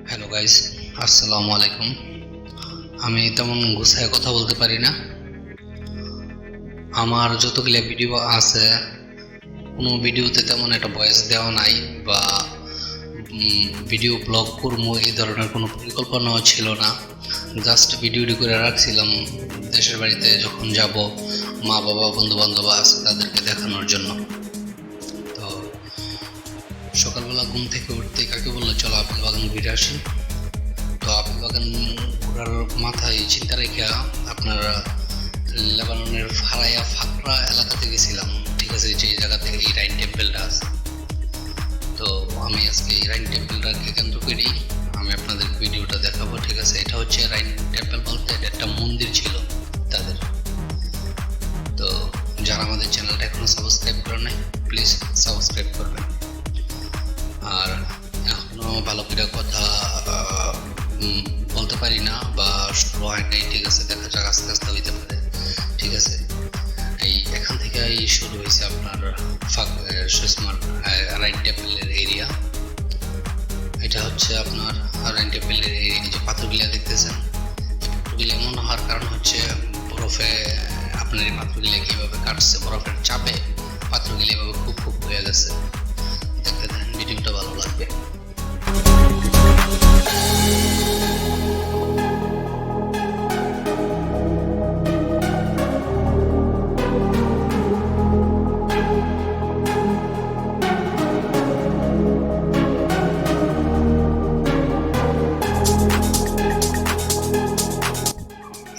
Hello guys, আসসালামু আলাইকুম। আমি তেমন গুছায় কথা বলতে পারি না। আমার যতগুলো ভিডিও আছে কোনো ভিডিওতে তেমন একটা ভয়েস দেওয়া নাই বা ভিডিও ব্লগ করবো এই ধরনের কোনো পরিকল্পনাও ছিল না। জাস্ট ভিডিওটি করে রাখছিলাম দেশের বাড়িতে যখন যাব, মা বাবা বন্ধু বান্ধব আছে তাদেরকে দেখানোর জন্য। তো সকালবেলা ঘুম থেকে উঠতে কাকে বললো চলো আপেল বাগান ঘুরে আসি। তো আপেল বাগান ঘোরার মাথায় চিন্তা রেখে আপনারা লেবাননের ফাকরা এলাকাতে গেছিলাম, ঠিক আছে, যে জায়গাতে এই রাইন টেম্পেলটা আছে। তো আমি আজকে এই রাইন টেম্পেলটাকে কেন্দ্র করেই আমি আপনাদের ভিডিওটা দেখাবো, ঠিক আছে। এটা হচ্ছে রাইন টেম্পেল বলতে এটা একটা মন্দির ছিল তাদের। তো যারা আমাদের চ্যানেলটা এখনো সাবস্ক্রাইব করে নাই প্লিজ সাবস্ক্রাইব করবেন। আর এখনো ভালো করে কথা বলতে পারি না বা শুরু হয় নাই, ঠিক আছে, দেখা যাক আস্তে আস্তে হইতে পারে, ঠিক আছে। এখান থেকে শুরু হয়েছে আপনার রাইন টেম্পেলের এরিয়া। এটা হচ্ছে আপনার রাইন টেম্পেলের এরিয়া। যে পাথরগুলা দেখতেছেন, পাথরগুলো এমন হওয়ার কারণ হচ্ছে বরফে আপনার এই পাথরগুলা কীভাবে কাটছে, বরফের চাপে পাথরগুলো এভাবে খুব খুব হয়ে গেছে। দেখতে দেন, ভিডিওটা ভালো লাগবে।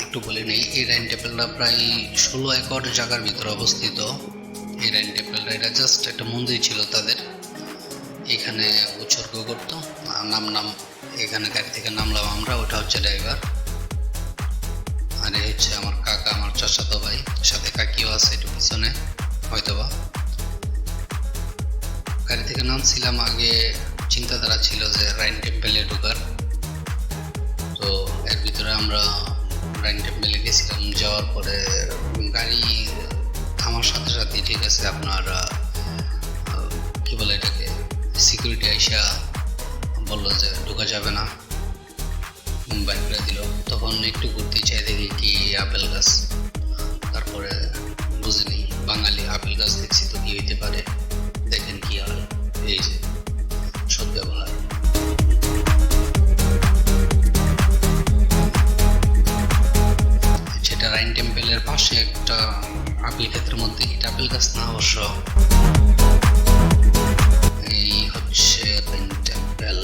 একটু বলে নেই, এই রাইন টেম্পেলটা প্রায় 16 একর জায়গার ভিতরে অবস্থিত। এই রাইন টেম্পেলটা এটা জাস্ট একটা মন্দির ছিল তাদের। এখানে উৎসর্গ করতো নাম এখানে গাড়ি থেকে নামলাম আমরা, ওটা হচ্ছে ড্রাইভার। আর এই হচ্ছে আমার কাকা, আমার চাচাতো ভাই, সাথে কাকিও আছে একটু পিছনে হয়তোবা। গাড়ি থেকে নামছিলাম, আগে চিন্তাধারা ছিল যে রাইন টেম্পেলে ঢোকার। তো এর ভিতরে আমরা রাইন টেম্পেলে গেছিলাম। যাওয়ার পরে গাড়ি থামার সাথে সাথে, ঠিক আছে, আপনার কি বলে এটাকে, সিকিউরিটি আইসা বললো যে ঢোকা যাবে না, বাইক করে দিল। তখন একটু ঘুরতে চাই, দেখি কি আপেল গাছ। তারপরে বুঝিনি বাঙালি আপেল গাছ দেখছি তো কি হইতে পারে, দেখেন কি হয়। এই যে সদ্ব্যবহার। সেটা রাইন টেম্পেলের পাশে একটা আপেল ক্ষেতের মধ্যে, এটা আপেল গাছ না অবশ্য। এই হচ্ছে রাইন টেম্পেল।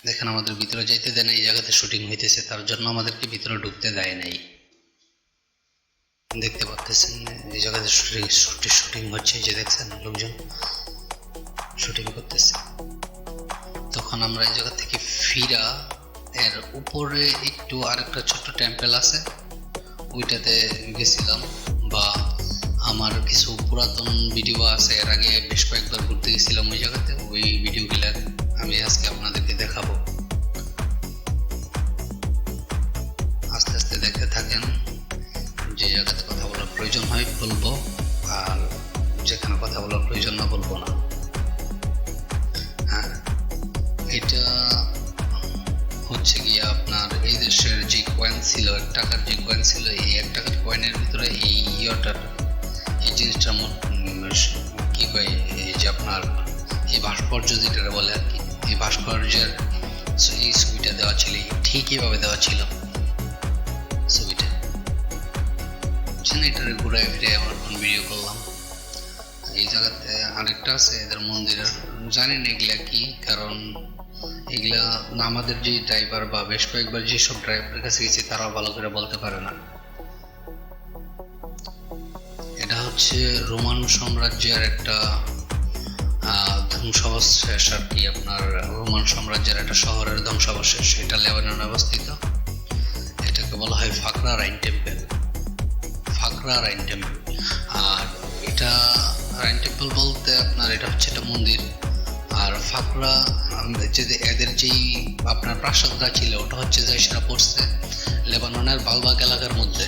দেখেন আমাদের ভিতরে যাইতে দেয় না, এই জায়গাতে শুটিং হইতেছে, তার জন্য আমাদেরকে ভিতরে ঢুকতে দেয় নাই। দেখতে পাচ্ছেন এই জায়গাতে শুটিং হচ্ছে, এই যে দেখছেন লোকজন শুটিং করতেছে। তখন আমরা এই জায়গা থেকে ফিরা এর উপরে একটু আরেকটা ছোট্ট টেম্পেল আছে, ওইটাতে গেছিলাম। বা আমার কিছু পুরাতন ভিডিও আছে, এর আগে বেশ কয়েকবার ঘুরতে গেছিলাম ওই জায়গাতে। ওই ভিডিওগুলো আমি আজকে আপনাদেরকে দেখাবো। আস্তে আস্তে দেখতে থাকেন। যে জায়গাতে কথা বলার প্রয়োজন হয় বলবো, আর যেখানে কথা বলার প্রয়োজন না বলবো না। হ্যাঁ, এটা হচ্ছে গিয়ে আপনার এই দেশের যে কয়েন ছিল, 1 টাকার যে কয়েন ছিল, এই 1 টাকার কয়েনের ভিতরে এই এই জিনিসটা কি কয়, এই যে আপনার এই ভাস্কর্য যেটা বলে আর কি, এই ভাস্কর্যের এই ছবিটা দেওয়া ছিল, ঠিক এইভাবে দেওয়া ছিল ছবিটা। এটার ঘুরে ফিরে আমার কোন ভিডিও করলাম। এই জায়গাতে আরেকটা আছে এদের মন্দিরের, জানি না এগুলা কি, কারণ এগুলা আমাদের যে ড্রাইভার বা বেশ কয়েকবার যেসব ড্রাইভারের কাছে গেছি তারাও ভালো করে বলতে পারে না। এটা হচ্ছে রোমান সাম্রাজ্যের একটা ধ্বংসাবশেষ আর কি, আপনার রোমান সাম্রাজ্যের একটা শহরের ধ্বংসাবশেষ। এটা লেবাননে অবস্থিত। এটাকে বলা হয় ফাকরা রাইন টেম্পেল। ফাকরা রাইন টেম্পেল। আর এটা রাইন টেম্পেল বলতে আপনার এটা হচ্ছে একটা মন্দির। আর ফাকরা যে এদের যেই আপনার প্রাসাদটা ছিল, ওটা হচ্ছে যে সেটা পড়ছে লেবাননের বালবাগ এলাকার মধ্যে।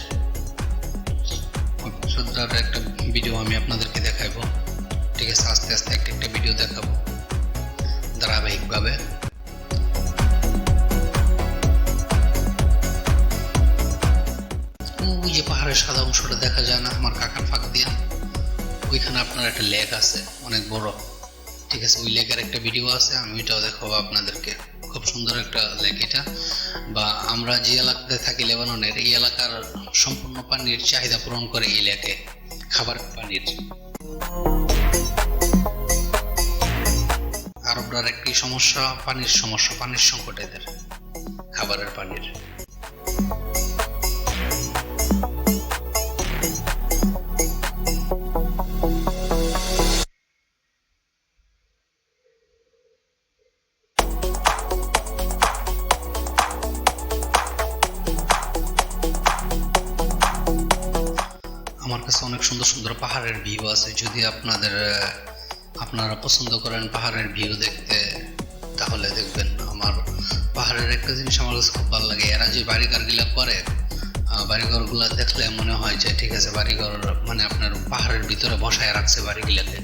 প্রাসাদটার একটা ভিডিও আমি আপনাদেরকে দেখাবো, ঠিক ওইখানে আপনার একটা লেক আছে অনেক বড়, ঠিক আছে, ওই লেকের একটা ভিডিও আছে, আমি ওইটাও দেখাবো আপনাদেরকে। খুব সুন্দর একটা লেক এটা। বা আমরা যে এলাকাতে থাকি লেবাননের, এই এলাকার সম্পূর্ণ পানির চাহিদা পূরণ করে এই লেকে, খাবার পানির। আরবরার একটি সমস্যা পানির সমস্যা, পানির সংকট এদের, খাবারের পানির। আমার কাছে অনেক সুন্দর সুন্দর পাহাড়ের ভিউ আছে, যদি আপনারা পছন্দ করেন পাহাড়ের ভিউ দেখতে, তাহলে দেখবেন। আমার পাহাড়ের একটা জিনিস আমার কাছে খুব ভালো লাগে, এরা যে বাড়িঘরগুলা করে, বাড়িঘরগুলা দেখলে মনে হয় যে ঠিক আছে বাড়িঘর মানে আপনার পাহাড়ের ভিতরে বসায় রাখছে বাড়িগুলাকে,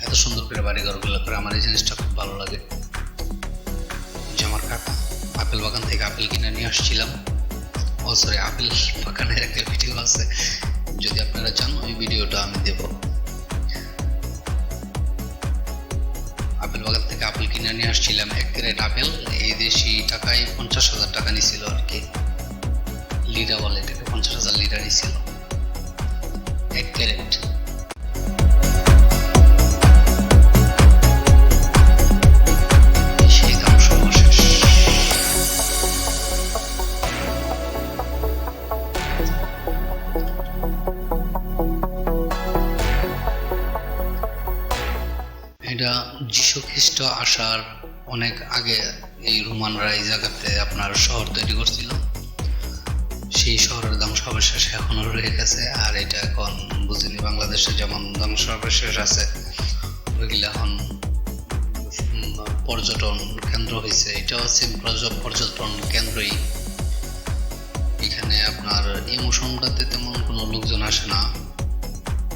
এত সুন্দর করে বাড়িঘরগুলো করে। আমার এই জিনিসটা খুব ভালো লাগে। যে আমার কাকা আপেল বাগান থেকে আপেল কিনে নিয়ে আসছিলাম, ও সরি, আপেল বাগানের একটা ভিডিও আছে, যদি আপনারা চান ওই ভিডিওটা আমি দেব। আপেল বাগান থেকে আপেল কিনে নিয়ে আসছিলাম, 1 ক্রেট আপেল, এই দেশি টাকায় 50,000 টাকা নিছিল আর কি, লিরা বলে এটাকে, 50,000 লিরা নিছিল 1 ক্যারেট। সেই দাম সর্বশেষ। এটা যীশু খ্রিস্ট আসার অনেক আগে এই রোমানরা এই জায়গাতে আপনার শহর তৈরি করছিল। সেই শহরের ধ্বংসাবশেষ এখনো রয়ে গেছে, আর এটা এখন বুঝিনি বাংলাদেশে যেমন ধ্বংসাবশেষ আছে, ওইগুলো এখন পর্যটন কেন্দ্র হয়েছে। এটা হচ্ছে পর্যটন কেন্দ্রই। এখানে আপনার এই মৌসুমটাতে তেমন কোনো লোকজন আসে না,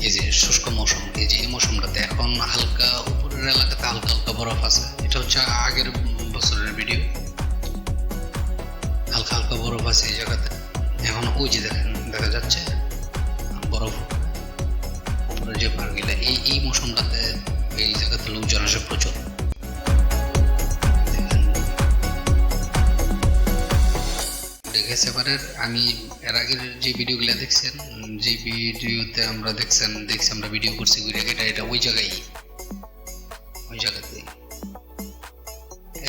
এই যে শুষ্ক মৌসুম, এই যে এই মৌসুমটাতে এখন হালকা উপরের এলাকাতে হালকা হালকা বরফ আছে। এটা হচ্ছে আগের বছরের ভিডিও, হালকা হালকা বরফ আছে এই জায়গাতে। এখন ওই যে দেখেন দেখা যাচ্ছে বরফ উপরে যে পাহাড়গুলা, এই মৌসুমটাতে এই জায়গাতে লোকজন আসে প্রচুর। দেখেছে এবারের আমি এর আগের যে ভিডিওগুলো দেখছেন, যে ভিডিওতে আমরা দেখছি আমরা ভিডিও করছি ঘুরে, এটা ওই জায়গাতে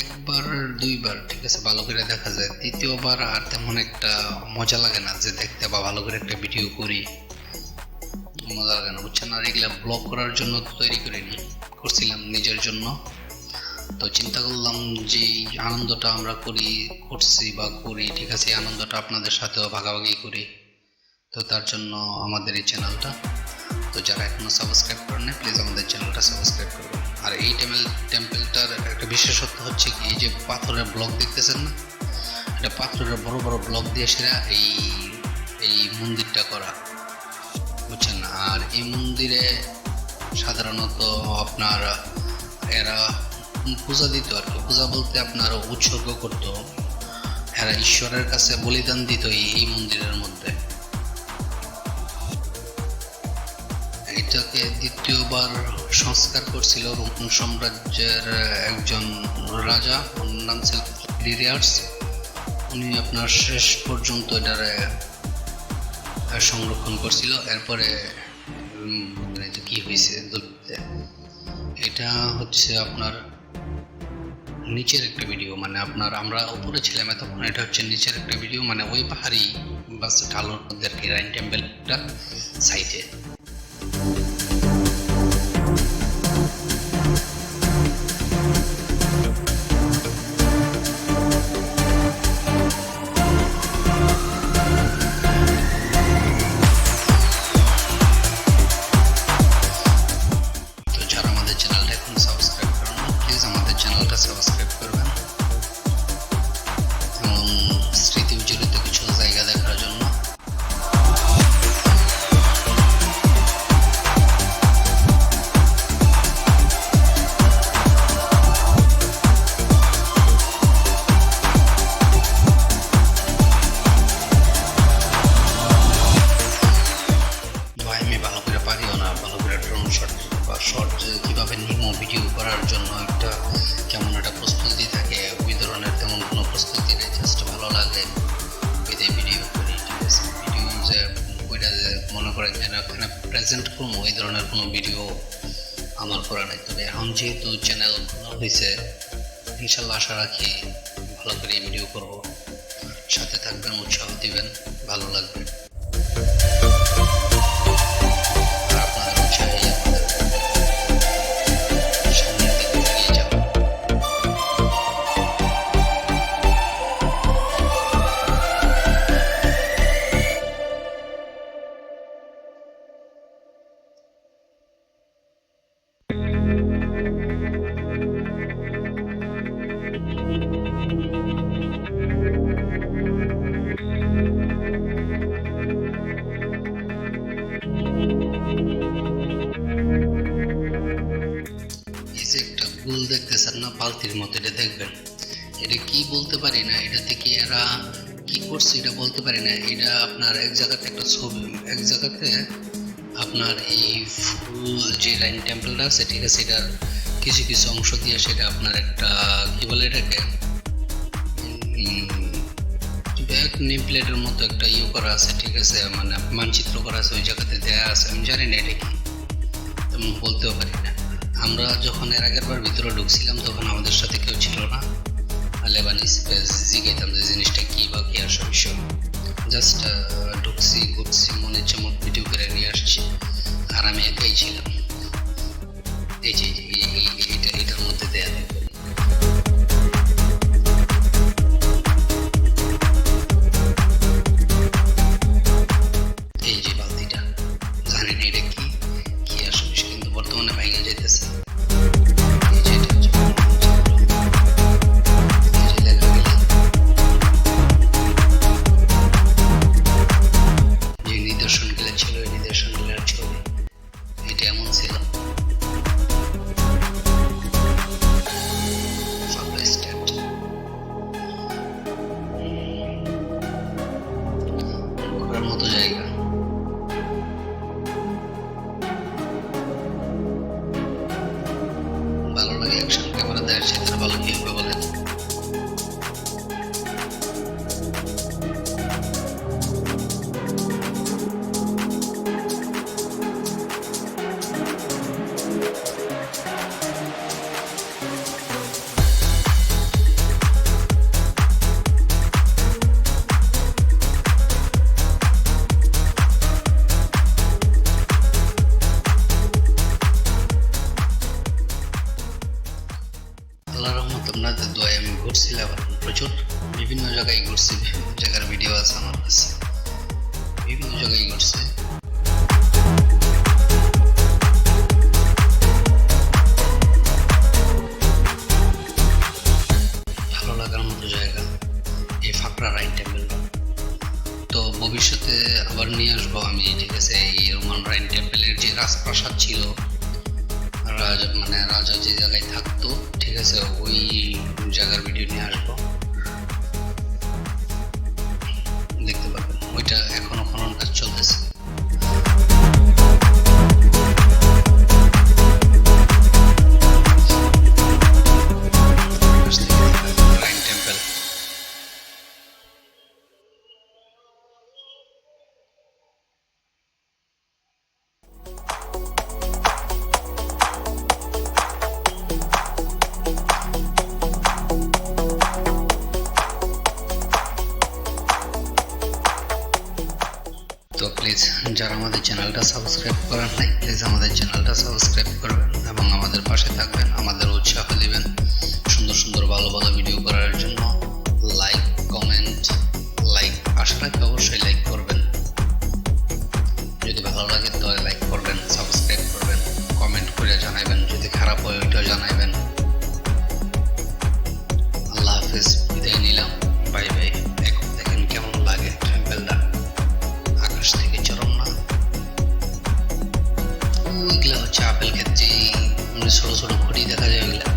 একবার 2বার ঠিক আছে ভালো করে দেখা যায়, দ্বিতীয়বার আর তেমন একটা মজা লাগে না যে দেখতে, বা ভালো করে একটা ভিডিও করি মজা লাগে না, বুঝছেন। আর এগুলা ব্লগ করার জন্য তৈরি করছিলাম নিজের জন্য, তো চিন্তা করলাম যে আনন্দটা আমরা করছি বা করি, ঠিক আছে, এই আনন্দটা আপনাদের সাথেও ভাগাভাগি করি। তো তার জন্য আমাদের এই চ্যানেলটা, তো যারা এখনো সাবস্ক্রাইব করেন না প্লিজ আমাদের চ্যানেলটা সাবস্ক্রাইব করবেন। আর এই টেম্পলটার একটা বিশেষত্ব হচ্ছে কি, এই যে পাথরের ব্লক দেখতেছেন না, এটা পাথরের বড় বড় ব্লক দিয়ে সেরা এই মন্দিরটা করা, বুঝছেন। আর এই মন্দিরে সাধারণত আপনার এরা পূজা দিত আর কি, পূজা বলতে আপনার উৎসর্গ করত, এরা ঈশ্বরের কাছে বলিদান দিত এই মন্দিরের মধ্যে। এটাকে দ্বিতীয়বার সংস্কার করছিল রোমান সাম্রাজ্যের একজন রাজা, ওর নাম ছিল লিরিয়ার্স। উনি আপনার শেষ পর্যন্ত এটারে সংরক্ষণ করছিল। এরপরে কি হয়েছে, এটা হচ্ছে আপনার নিচের একটা ভিডিও, মানে আপনার আমরা উপরে ছিলাম এতক্ষণ, এটা হচ্ছে নিচের একটা ভিডিও, মানে ওই পাহাড়ি বাস ঢালুর মধ্যে আর কি, রাইন টেম্পলটা সাইডে। সাবস্ক্রাইব করবেন এবং স্মৃতি উজ্জ্বলিত কিছু জায়গা দেখার জন্য। শর্ট কীভাবে নিমো ভিডিও করার জন্য একটা কেমন একটা প্রস্তুতি থাকে, ওই ধরনের তেমন কোনো প্রস্তুতি নেই, জাস্ট ভালো লাগে ওইটাই ভিডিও করি। ঠিক আছে, ভিডিও যে ওইটা যে মনে করেন যেন ওখানে প্রেজেন্ট করবো ওই ধরনের কোনো ভিডিও আমার করা নাই। তবে এখন যেহেতু চ্যানেল খোলা হয়েছে, ইনশাল্লাহ আশা রাখি ভালো করে ভিডিও করব। সাথে থাকবেন, উৎসাহ দিবেন, ভালো লাগবে। ফুল দেখতেছেন না বালতির মতো, এটা দেখবেন, এটা কি বলতে পারি না, এটা থেকে এরা কি করছে এটা বলতে পারি না। এটা আপনার এক জায়গাতে একটা ছবি, এক জায়গাতে আপনার এই ফুল যে রাইন টেম্পলটা আছে, ঠিক আছে, এটার কিছু কিছু অংশ দিয়ে সেটা আপনার একটা কি বলে এটাকে নেম প্লেটের মতো একটা ইয়ে করা আছে, ঠিক আছে, মানে মানচিত্র করা আছে, ওই জায়গাতে দেয়া আছে। আমি জানি না এটা কি, তেমন বলতেও পারি না। আমরা যখন এর আগের বার ভিতরে ঢুকছিলাম তখন আমাদের সাথে কেউ ছিল না, লেবানিজ জিজ্ঞাইতাম যে জিনিসটা কি বা কি আসে বিষয়। জাস্ট ঢুকছি, ঘুরছি, মনে চমক ভিডিও করে নিয়ে আসছি, আর আমি একাই ছিলাম। এই যে এটার মধ্যে দেয়া থাকবে। এই যে বালতিটা, জানি না এটা কি আসে বিষয়, কিন্তু বর্তমানে ভাইঙ্গা যেতেছে। মতো জায়গা, ভালো লাগে। অ্যাকশন ক্যামেরা দেওয়ার ক্ষেত্রে ভালো কি হবে বলেন? আল্লাহর রহমত, আপনাদের দোয়ায় আমি ঘুরছিলাম প্রচুর, বিভিন্ন জায়গায় ঘুরছি, বিভিন্ন জায়গার ভিডিও আছে আমার কাছে, বিভিন্ন জায়গায় ঘুরছে। ভালো লাগার মতো জায়গা এই ফাকরা রাইন টেম্পলটা। তো ভবিষ্যতে আবার নিয়ে আসবো আমি, ঠিক আছে, এই রোমান রাইন টেম্পলের যে রাজপ্রাসাদ ছিল, মানে রাজা যে জায়গায় থাকতো, ঠিক আছে, ওই জায়গার ভিডিও নিয়ে আসবো, দেখতে পাবেন। ওইটা এখনো খনন কাজ চলতেছে। রাইন টেম্পল তো প্লিজ যারা আমাদের চ্যানেলটা সাবস্ক্রাইব করেন নাই, প্লিজ আমাদের চ্যানেলটা সাবস্ক্রাইব করবেন এবং আমাদের পাশে থাকবেন, আমাদের উৎসাহ দিবেন সুন্দর সুন্দর ভালো ভালো ভিডিও করার জন্য। লাইক, কমেন্ট, লাইক আশা রাখি অবশ্যই লাইক করবেন, যদি ভালো লাগে তাহলে লাইক করবেন, সাবস্ক্রাইব করবেন, কমেন্ট করে জানাবেন, যদি খারাপ হয় ওইটাও জানাবেন। আল্লাহ হাফেজ, বিদায় নিলাম, বাই বাই। এখন দেখেন কেমন লাগে টেম্পলটা, আকাশ থেকে চরম না? ওইগুলা হচ্ছে আপেল ক্ষেত, যে ছোট ছোট খুঁটি দেখা যায় ওইগুলা।